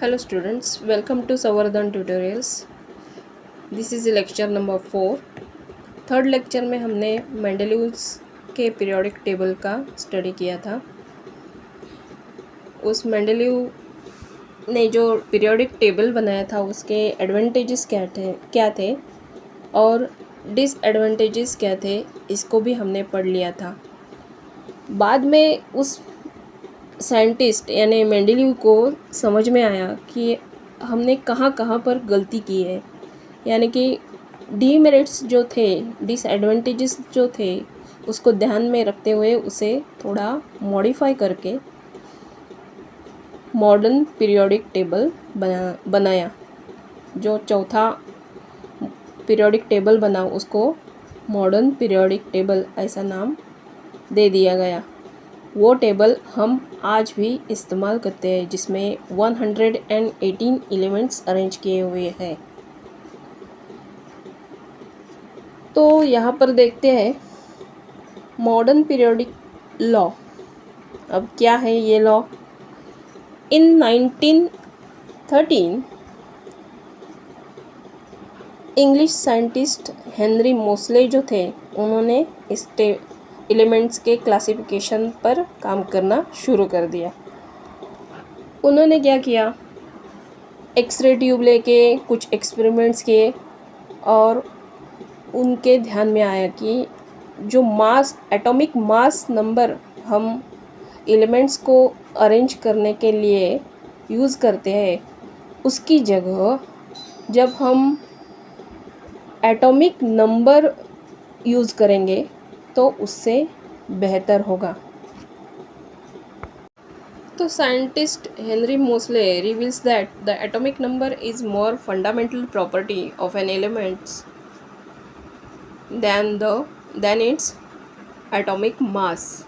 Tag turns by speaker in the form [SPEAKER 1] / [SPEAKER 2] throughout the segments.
[SPEAKER 1] Hello students, welcome to Savardhan Tutorials. This is lecture number 4. Third lecture में हमने मेंडेलीव्स के periodic table का study किया था। उस मेंडेलीव ने जो पीरियोडिक टेबल बनाया था उसके एडवांटेजेस क्या थे और डिसएडवांटेजेस क्या थे, इसको भी हमने पढ़ लिया था। बाद में उस साइंटिस्ट यानी मेंडेलीव को समझ में आया कि हमने कहाँ कहाँ पर गलती की है, यानी कि डीमेरिट्स जो थे, डिसएडवांटेजेस जो थे, उसको ध्यान में रखते हुए उसे थोड़ा मॉडिफाई करके मॉडर्न पीरियोडिक टेबल बनाया। जो चौथा पीरियोडिक टेबल बना उसको मॉडर्न पीरियोडिक टेबल ऐसा नाम दे दिया गया। वो टेबल हम आज भी इस्तेमाल करते हैं, जिसमें 118 एलिमेंट्स अरेंज किए हुए हैं। तो यहाँ पर देखते हैं मॉडर्न पीरियोडिक लॉ। अब क्या है ये लॉ? इन 1913 इंग्लिश साइंटिस्ट हेनरी मोसले जो थे, उन्होंने इस एलिमेंट्स के क्लासिफिकेशन पर काम करना शुरू कर दिया। उन्होंने क्या किया, एक्सरे ट्यूब लेके कुछ एक्सपेरिमेंट्स किए और उनके ध्यान में आया कि जो मास, एटॉमिक मास नंबर हम एलिमेंट्स को अरेंज करने के लिए यूज़ करते हैं, उसकी जगह जब हम एटॉमिक नंबर यूज़ करेंगे तो उससे बेहतर होगा। तो scientist Henry Moseley reveals that the atomic number is more fundamental property of an elements than its atomic mass.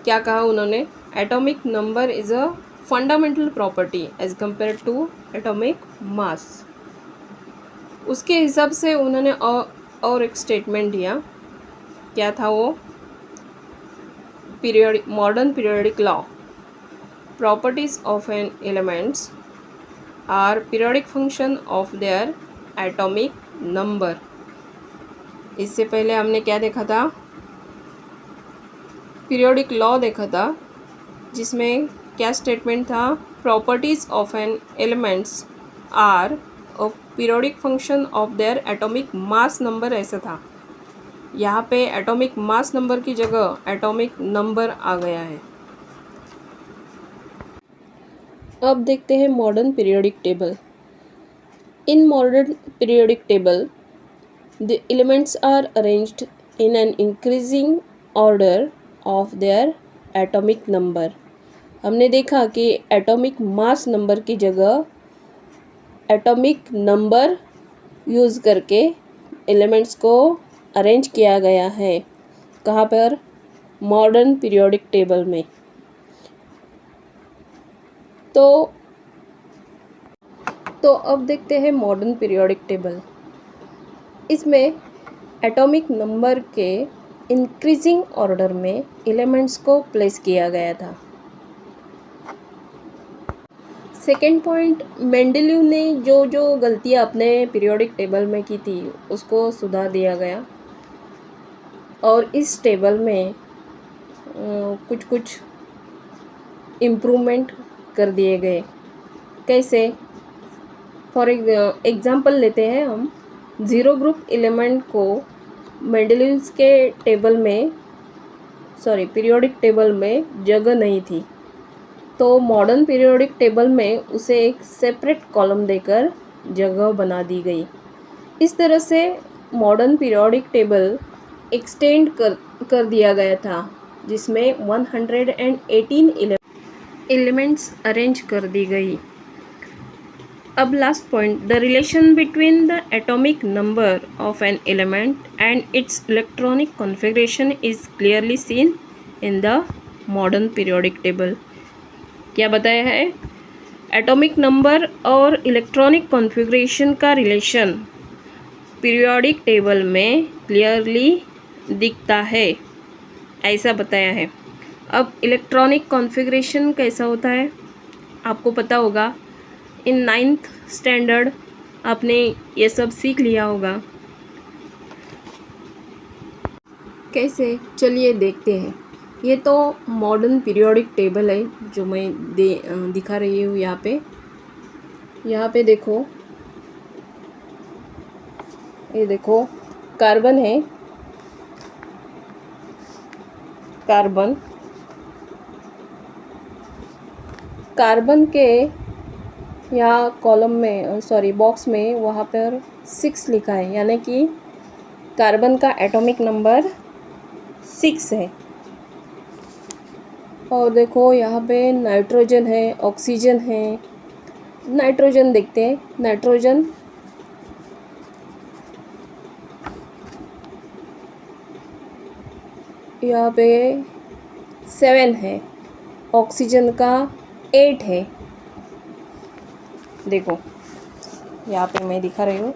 [SPEAKER 1] क्या कहा उन्होंने? Atomic number is a fundamental property as compare to atomic mass. उसके हिसाब से उन्होंने और एक स्टेटमेंट दिया। क्या था वो? Modern periodic law, properties of an elements are periodic function of their atomic number। इससे पहले हमने क्या देखा था? पीरियोडिक लॉ देखा था, जिसमें क्या स्टेटमेंट था? Properties of an elements are a periodic function of their atomic mass number, ऐसा था। यहाँ पे एटॉमिक मास नंबर की जगह एटॉमिक नंबर आ गया है। अब देखते हैं modern periodic table. In modern periodic table the elements are arranged in an increasing order of their atomic number. हमने देखा कि एटॉमिक मास नंबर की जगह एटॉमिक नंबर यूज़ करके एलिमेंट्स को अरेंज किया गया है। कहाँ पर? मॉडर्न पीरियोडिक टेबल में। तो अब देखते हैं मॉडर्न पीरियोडिक टेबल। इसमें एटॉमिक नंबर के इंक्रीजिंग ऑर्डर में एलिमेंट्स को प्लेस किया गया था। सेकेंड पॉइंट, मेंडेलीव ने जो गलतियां अपने पीरियोडिक टेबल में की थी उसको सुधार दिया गया और इस टेबल में कुछ इम्प्रूवमेंट कर दिए गए। कैसे? फॉर एग्जांपल लेते हैं हम, ज़ीरो ग्रुप एलिमेंट को मेंडेलीव्स के पीरियोडिक टेबल में जगह नहीं थी, तो मॉडर्न पीरियोडिक टेबल में उसे एक सेपरेट कॉलम देकर जगह बना दी गई। इस तरह से मॉडर्न पीरियोडिक टेबल एक्सटेंड कर दिया गया था, जिसमें 118 एलिमेंट्स अरेंज कर दी गई। अब last point, the relation between the atomic number of an element and it's electronic configuration is clearly seen in the modern periodic table. क्या बताया है? एटॉमिक नंबर और इलेक्ट्रॉनिक कॉन्फ़िगरेशन का रिलेशन पीरियोडिक टेबल में clearly दिखता है, ऐसा बताया है। अब इलेक्ट्रॉनिक कॉन्फ़िगरेशन कैसा होता है? आपको पता होगा, इन 9th स्टैंडर्ड आपने ये सब सीख लिया होगा। कैसे, चलिए देखते हैं। ये तो मॉडर्न पीरियोडिक टेबल है जो मैं दिखा रही हूँ यहाँ पे। यहाँ पे देखो, ये देखो कार्बन है, कार्बन कार्बन के यहाँ कॉलम में, सॉरी बॉक्स में, वहाँ पर 6 लिखा है, यानी कि कार्बन का एटॉमिक नंबर 6 है। और देखो यहाँ पे नाइट्रोजन है, ऑक्सीजन है। नाइट्रोजन देखते हैं। नाइट्रोजन यहाँ पे 7 है, ऑक्सीजन का 8 है। देखो यहाँ पे मैं दिखा रही हूँ,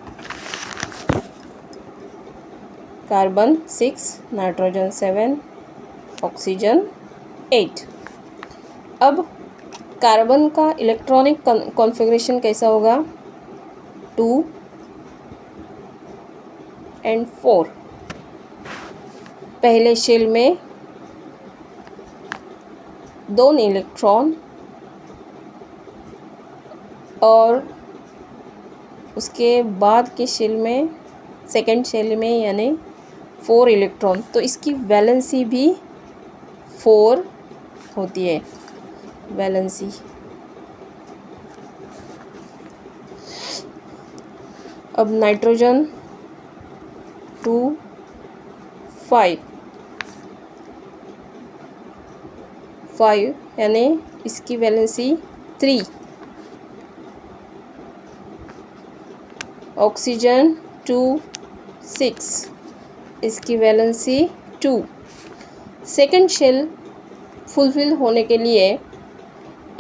[SPEAKER 1] कार्बन 6, नाइट्रोजन 7, ऑक्सीजन 8। अब कार्बन का इलेक्ट्रॉनिक कॉन्फ़िगरेशन कैसा होगा? 2 and 4। पहले शेल में 2 इलेक्ट्रॉन और उसके बाद के शेल में, सेकेंड शेल में, यानी 4 इलेक्ट्रॉन। तो इसकी वैलेंसी भी 4 होती है, वैलेंसी। अब नाइट्रोजन 2, 5 यानी इसकी वैलेंसी 3। ऑक्सीजन 2, 6, इसकी वैलेंसी 2। सेकेंड शेल फुलफिल होने के लिए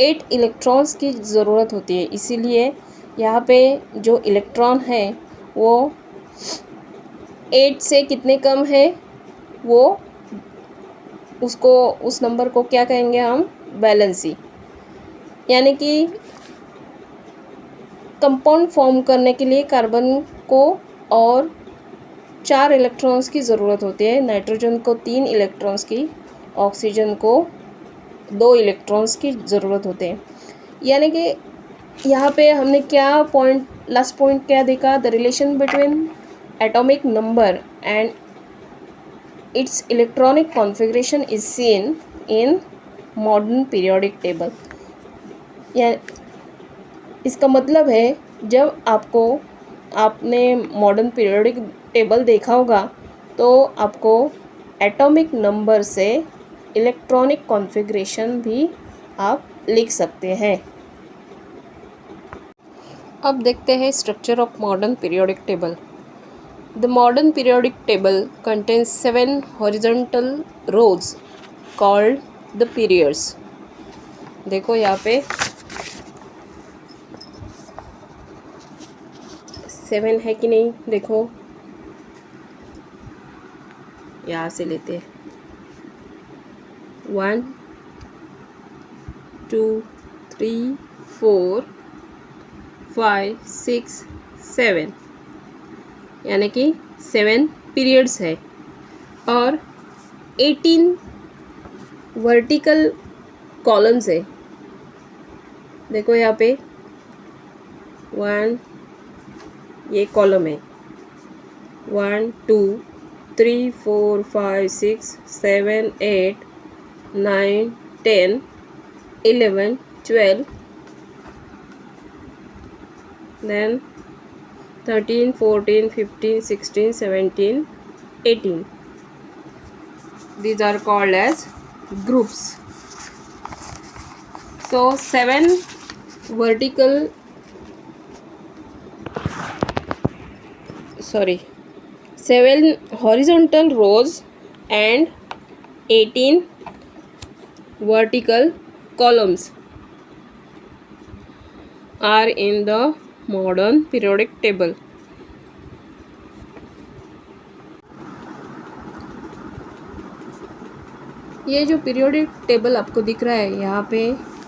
[SPEAKER 1] 8 इलेक्ट्रॉन्स की ज़रूरत होती है, इसीलिए यहाँ पे जो इलेक्ट्रॉन है वो 8 से कितने कम है, वो उस नंबर को क्या कहेंगे हम? वैलेंसी। यानी कि कंपाउंड फॉर्म करने के लिए कार्बन को और 4 इलेक्ट्रॉन्स की ज़रूरत होती है। नाइट्रोजन को 3 इलेक्ट्रॉन्स की, ऑक्सीजन को 2 इलेक्ट्रॉन्स की ज़रूरत होते हैं। यानी कि यहाँ पे हमने क्या पॉइंट, लास्ट पॉइंट क्या देखा? The relation between atomic number and it's electronic configuration is seen in modern periodic table. या इसका मतलब है, जब आपने मॉडर्न पीरियोडिक टेबल देखा होगा तो आपको एटॉमिक नंबर से इलेक्ट्रॉनिक कॉन्फ़िगरेशन भी आप लिख सकते हैं। अब देखते हैं structure of modern periodic table. The modern periodic table contains 7 horizontal rows called the periods. देखो यहाँ पे 7 है कि नहीं, देखो यहाँ से लेते हैं। 1 2 3 4 5 6 7, यानी कि 7 पीरियड्स है और 18 वर्टिकल कॉलम्स है। देखो यहाँ पे 1, ये कॉलम है, 1 2 3 4 5 6 7 8 9 10 11 12, then 13 14 15 16 17 18. These are called as groups. So 7 vertical, 7 horizontal rows and 18 vertical columns are in the modern periodic table. ये जो पीरियोडिक टेबल आपको दिख रहा है, यहाँ पे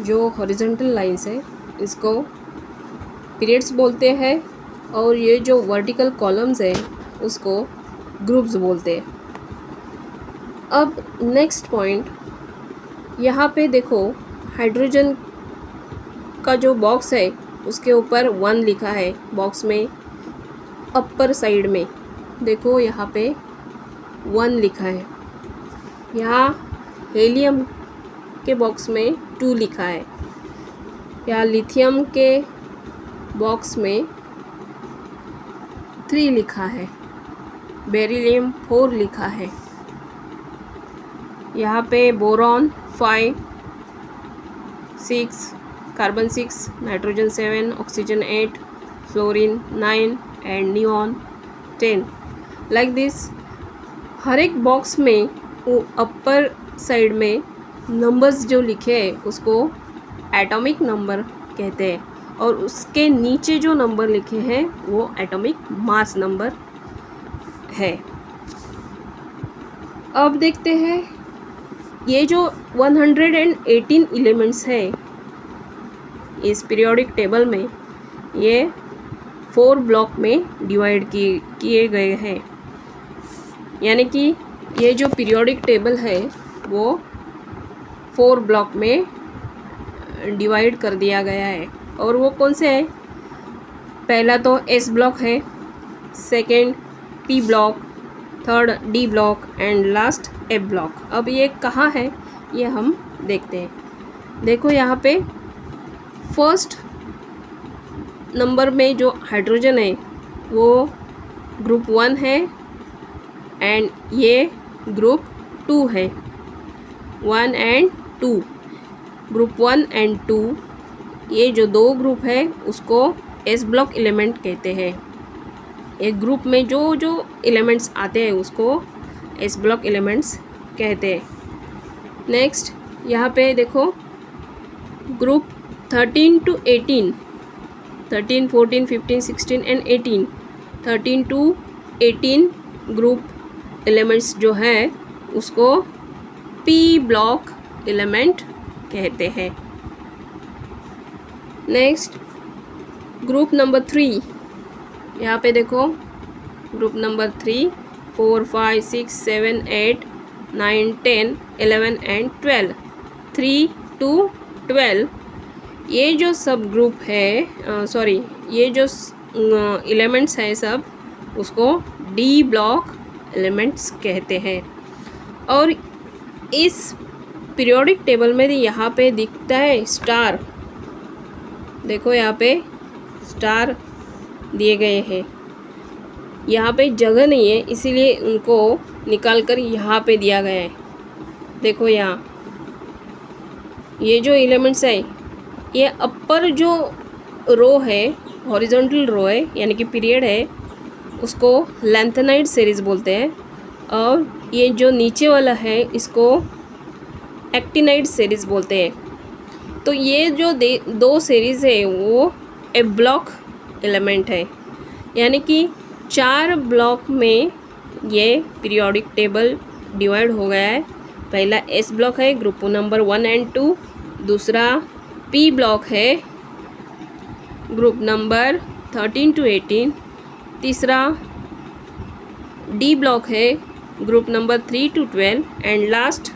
[SPEAKER 1] जो हॉरिजॉन्टल लाइंस है, इसको पीरियड्स बोलते हैं, और ये जो वर्टिकल कॉलम्स है उसको ग्रुप्स बोलते हैं। अब नेक्स्ट पॉइंट, यहाँ पे देखो हाइड्रोजन का जो बॉक्स है उसके ऊपर 1 लिखा है, बॉक्स में अपर साइड में देखो यहाँ पे 1 लिखा है। यहाँ हेलियम के बॉक्स में 2 लिखा है। यहाँ लिथियम के बॉक्स में 3 लिखा है। बेरिलियम 4 लिखा है। यहाँ पे boron 5, 6, carbon 6, nitrogen 7, oxygen 8, fluorine 9 and neon 10। Like this हर एक बॉक्स में वो अपर साइड में नंबर्स जो लिखे हैं उसको एटॉमिक नंबर कहते हैं, और उसके नीचे जो नंबर लिखे हैं वो एटॉमिक मास नंबर है। अब देखते हैं ये जो 118 एलिमेंट्स है इस पीरियोडिक टेबल में, ये 4 ब्लॉक में डिवाइड किए गए हैं। यानी कि ये जो पीरियोडिक टेबल है वो 4 ब्लॉक में डिवाइड कर दिया गया है। और वो कौन से हैं? पहला तो एस ब्लॉक है, second P block, third D block and last A block. अब ये कहाँ है ये हम देखते हैं। देखो यहाँ पे फर्स्ट नंबर में जो हाइड्रोजन है वो ग्रुप 1 है एंड ये ग्रुप 2 है। 1 एंड 2, ग्रुप 1 एंड 2 ये जो 2 ग्रुप है उसको एस ब्लॉक एलिमेंट कहते हैं। एक ग्रुप में जो जो एलिमेंट्स आते हैं उसको एस ब्लॉक एलिमेंट्स कहते हैं। नेक्स्ट यहाँ पे देखो group 13 to 18, 13, 14, 15, 16 and 18, 13 to 18 group elements जो है उसको पी ब्लॉक एलिमेंट कहते हैं। नेक्स्ट ग्रुप नंबर 3, यहाँ पे देखो ग्रुप नंबर 3, 4, 5, 6, 7, 8, 9, 10, 11 एंड 12, 3 to 12 ये जो सब ग्रुप है, ये जो एलिमेंट्स है सब उसको डी ब्लॉक एलिमेंट्स कहते हैं। और इस पीरियोडिक टेबल में यहाँ पे दिखता है स्टार, देखो यहाँ पे स्टार दिए गए हैं। यहाँ पे जगह नहीं है इसीलिए उनको निकाल कर यहाँ पे दिया गया है। देखो यहाँ ये जो एलिमेंट्स है ये अपर जो रो है, हॉरिजॉन्टल रो है यानी कि पीरियड है, उसको लैंथेनाइड सीरीज़ बोलते हैं। और ये जो नीचे वाला है इसको एक्टिनाइड सीरीज़ बोलते हैं। तो ये जो 2 सीरीज़ है वो ए ब्लॉक एलिमेंट है, यानी कि 4 ब्लॉक में ये पीरियोडिक टेबल डिवाइड हो गया है। पहला एस ब्लॉक है ग्रुप नंबर 1 एंड 2, दूसरा पी ब्लॉक है ग्रुप नंबर 13 to 18, तीसरा डी ब्लॉक है group number 3 to 12 and last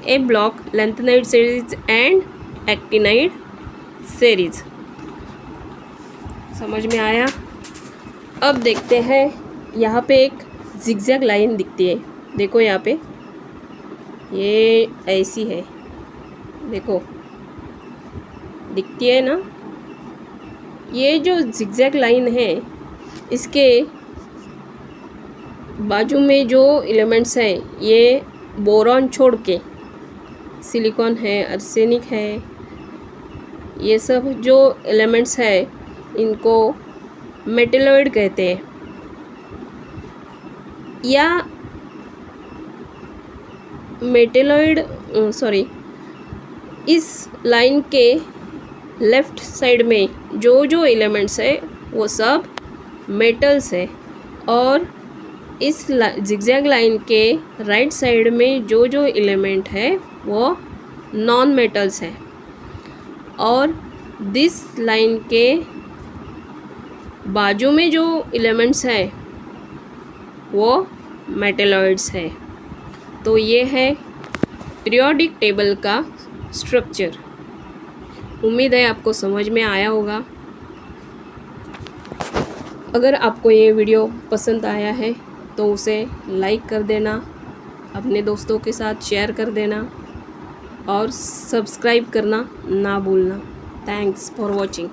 [SPEAKER 1] A block lanthanide series and actinide series. समझ में आया? अब देखते हैं यहाँ पे एक जिगजैग लाइन दिखती है, देखो यहाँ पे ये ऐसी है, देखो दिखती है ना। ये जो जिगजैग लाइन है इसके बाजू में जो एलिमेंट्स हैं ये बोरॉन छोड़ के सिलिकॉन है, आर्सेनिक है, ये सब जो एलिमेंट्स है इनको मेटेलॉइड कहते हैं। या मेटेलॉइड इस लाइन के लेफ़्ट साइड में जो जो एलिमेंट्स है वो सब मेटल्स है, और इस जिगजैग लाइन के राइट साइड में जो जो एलिमेंट है वो नॉन मेटल्स है। और दिस लाइन के बाजू में जो एलिमेंट्स है वो मेटलॉइड्स है। तो ये है पीरियोडिक टेबल का स्ट्रक्चर। उम्मीद है आपको समझ में आया होगा। अगर आपको ये वीडियो पसंद आया है तो उसे लाइक कर देना, अपने दोस्तों के साथ शेयर कर देना और सब्सक्राइब करना ना भूलना। Thanks for watching.